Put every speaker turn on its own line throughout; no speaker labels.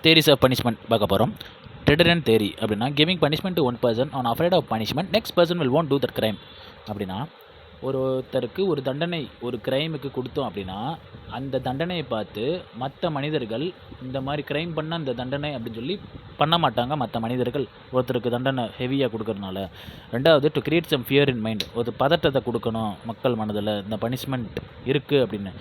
theories of punishment பார்க்க போகிறோம். Deterrent theory அப்படின்னா giving punishment to one person on afraid of punishment, next person will won't do that crime. அப்படின்னா ஒருத்தருக்கு ஒரு தண்டனை ஒரு கிரைமுக்கு கொடுத்தோம் அப்படின்னா அந்த தண்டனையை பார்த்து மற்ற மனிதர்கள் இந்த மாதிரி கிரைம் பண்ணால் இந்த தண்டனை அப்படின்னு சொல்லி பண்ண மாட்டாங்க. மற்ற மனிதர்கள் ஒருத்தருக்கு தண்டனை ஹெவியாக கொடுக்கறதுனால. ரெண்டாவது, to create some fear in mind, ஒரு பதட்டத்தை கொடுக்கணும் மக்கள் மனதில் இந்த பனிஷ்மெண்ட் இருக்குது அப்படின்னு.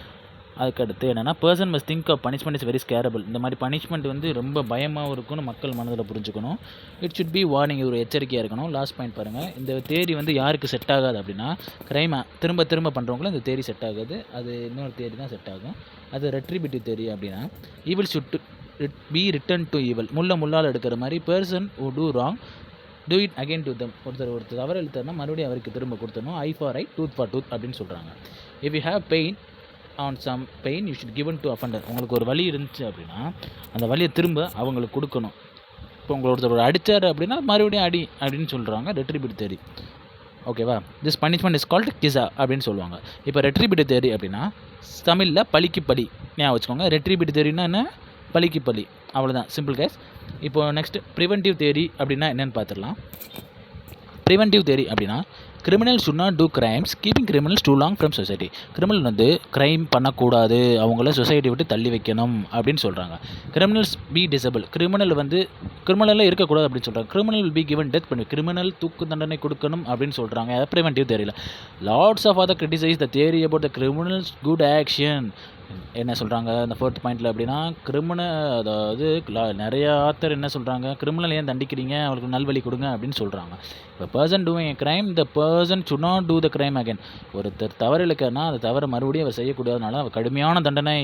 அதுக்கடுத்து என்னென்னா person must think of punishment is very scarable, இந்த மாதிரி பனிஷ்மெண்ட் வந்து ரொம்ப பயமாகவும் இருக்கும்னு மக்கள் மனதில் புரிஞ்சுக்கணும். இட் ஷுட் பி வார்னிங், ஒரு எச்சரிக்கையாக இருக்கணும். லாஸ்ட் பாயிண்ட் பாருங்கள், இந்த தேரி வந்து யாருக்கு செட் ஆகாது அப்படின்னா கிரைமை திரும்ப திரும்ப பண்ணுறவங்களும் இந்த தேரி செட் ஆகாது. அது இன்னொரு தேரி தான் செட் ஆகும். அது ரெட்ரிபியூட்டிவ் தேரி அப்படின்னா evil should be return to evil, முள்ளால் எடுக்கிற மாதிரி person who do wrong do it again to them, ஒருத்தர் தவறு எழுத்தாருன்னா மறுபடியும் அவருக்கு திரும்ப கொடுத்தணும். Eye for eye tooth for tooth அப்படின்னு சொல்கிறாங்க. If you have pain on some pain you should given to offender, உங்களுக்கு ஒரு வலி இருந்துச்சு அப்படின்னா அந்த வலியை திரும்ப அவங்களுக்கு கொடுக்கணும். இப்போ ஒருத்தர் அடித்தார் அப்படின்னா மறுபடியும் அடி அப்படின்னு சொல்கிறாங்க. ரெட்ரிபியூட்டிவ் தேரி. ஓகேவா? திஸ் பனிஷ்மெண்ட் இஸ் கால்டு கிசா அப்படின்னு சொல்லுவாங்க. இப்போ ரெட்ரிபியூட்டிவ் தேரி அப்படின்னா தமிழில் பழிக்கு பழி ஞாபகம் வச்சுக்கோங்க. ரெட்ரிபியூட்டிவ் தேரின்னா என்ன? பழிக்கு பழி, அவ்வளோதான், சிம்பிள் கேஸ். இப்போது நெக்ஸ்ட் ப்ரிவென்டிவ் தேரி அப்படின்னா என்னென்னு பார்த்துடலாம். ப்ரிவென்டிவ் தேரி அப்படின்னா criminal should not do crimes keeping criminals too long from society, criminal வந்து கிரைம் பண்ணக்கூடாது, அவங்கள சொசைட்டி விட்டு தள்ளி வைக்கணும் அப்படின்னு சொல்கிறாங்க. கிரிமினல்ஸ் பி டிசபிள், கிரிமினலில் இருக்கக்கூடாது அப்படின்னு சொல்கிறாங்க. Criminal will be given death பண்ணி, கிரிமினல் தூக்கு தண்டனை கொடுக்கணும் அப்படின்னு சொல்கிறாங்க. ப்ரிவென்டிவ் தேரியில் lots of other criticize the theory about the criminals good action. என்ன சொல்கிறாங்க அந்த ஃபோர்த் பாயிண்டில் அப்படின்னா அதாவது நிறைய ஆத்தர் என்ன சொல்கிறாங்க, கிரிமினல் ஏன் தண்டிக்கிறீங்க, அவங்களுக்கு நல்வழி கொடுங்க அப்படின்னு சொல்கிறாங்க. இப்போ person doing a crime the person should not do the crime again, ஒருத்தர் தவறு இழுக்கிறனா அந்த தவறை மறுபடியும் அவர் செய்யக்கூடாதனால அவர் கடுமையான தண்டனை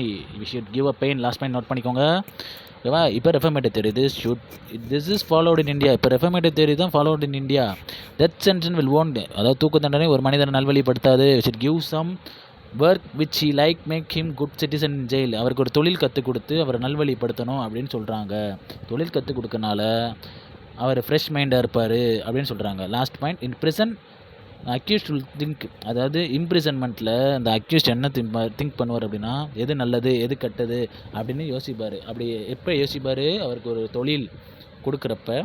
we should give a pain. Last point note பண்ணிக்கோங்க. ஓகேவா? இப்போ reformative theory this is followed in India. இப்போ ரெஃபர்மேட்டிவ் தேரி தான் followed in India. Death sentence will won't, அதாவது தூக்கு தண்டனை ஒரு மனிதனை நல்வழிப்படுத்தாது. Should give some work which he like make him good citizen in jail, அவருக்கு ஒரு தொழில் கற்றுக் கொடுத்து அவரை நல்வழிப்படுத்தணும் அப்படின்னு சொல்கிறாங்க. தொழில் கற்றுக் கொடுக்கறனால அவர் ஃப்ரெஷ் மைண்டாக இருப்பார் அப்படின்னு சொல்கிறாங்க. Last point, in prison accused will think, அதாவது இம்ப்ரிசன்மெண்ட்டில் அந்த அக்யூஸ்ட் என்ன திங்க் பண்ணுவார் அப்படின்னா எது நல்லது எது கெட்டது அப்படின்னு யோசிப்பார். அப்படி எப்போ யோசிப்பார்? அவருக்கு ஒரு தொழில் கொடுக்குறப்ப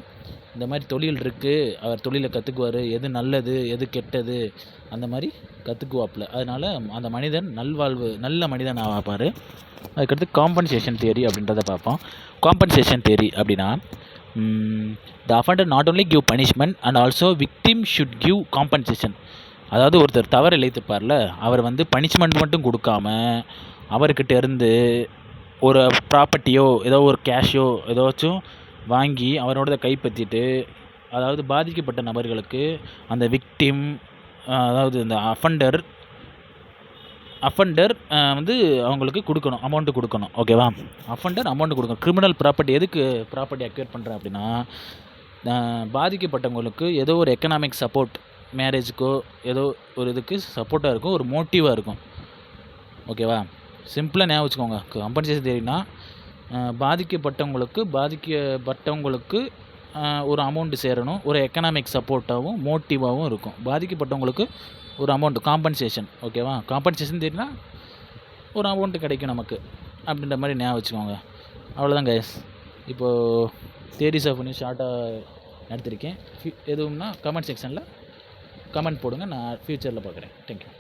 இந்த மாதிரி தொழில் இருக்குது, அவர் தொழிலை கற்றுக்குவார், எது நல்லது எது கெட்டது அந்த மாதிரி கற்றுக்குவாப்பில். அதனால் அந்த மனிதன் நல்ல மனிதன் ஆவாப்பார். அதுக்கடுத்து காம்பன்சேஷன் தியரி அப்படின்றத பார்ப்போம். காம்பன்சேஷன் தியரி அப்படின்னா the offender not only give punishment and also victim should give compensation. அதாவது ஒருத்தர் தவறு இழைத்திருப்பார்ல, அவர் வந்து பனிஷ்மெண்ட் மட்டும் கொடுக்காம அவர்கிட்ட இருந்து ஒரு ப்ராப்பர்ட்டியோ ஏதோ ஒரு கேஷோ ஏதாச்சும் வாங்கி அவரோட கைப்பற்றிட்டு, அதாவது பாதிக்கப்பட்ட நபர்களுக்கு அந்த விக்டிம், அதாவது இந்த அஃபண்டர் வந்து அவங்களுக்கு கொடுக்கணும், அமௌண்ட்டு கொடுக்கணும். ஓகேவா? அஃபண்டர் அமௌண்ட்டு கொடுக்கணும். கிரிமினல் ப்ராப்பர்ட்டி, எதுக்கு ப்ராப்பர்ட்டி அக்யூர் பண்ணுறேன் அப்படின்னா பாதிக்கப்பட்டவங்களுக்கு ஏதோ ஒரு எக்கனாமிக் சப்போர்ட், மேரேஜுக்கோ ஏதோ ஒரு இதுக்கு சப்போர்ட்டாக இருக்கும், ஒரு மோட்டிவாக இருக்கும். ஓகேவா? சிம்பிளாக ஞாபகம் வச்சுக்கோங்க. கம்பன்சேஷன் தேரினா பாதிக்கப்பட்டவங்களுக்கு ஒரு அமௌண்ட்டு சேரணும், ஒரு எக்கனாமிக் சப்போர்ட்டாகவும் மோட்டிவாகவும் இருக்கும். பாதிக்கப்பட்டவங்களுக்கு ஒரு அமௌண்ட் காம்பன்சேஷன். ஓகேவா? காம்பன்சேஷன் தெரியுன்னா ஒரு அமௌண்ட்டு கிடைக்கும் நமக்கு அப்படின்ற மாதிரி ஞாபகம் வச்சுக்கோங்க. அவ்வளோதான் கைஸ். இப்போது தியரிஸ் ஆஃப் பண்ணி ஷார்ட்டாக எடுத்திருக்கேன். எதுவும்னா கமெண்ட் செக்ஷனில் கமெண்ட் போடுங்க, நான் ஃப்யூச்சரில் பார்க்குறேன். தேங்க்யூ.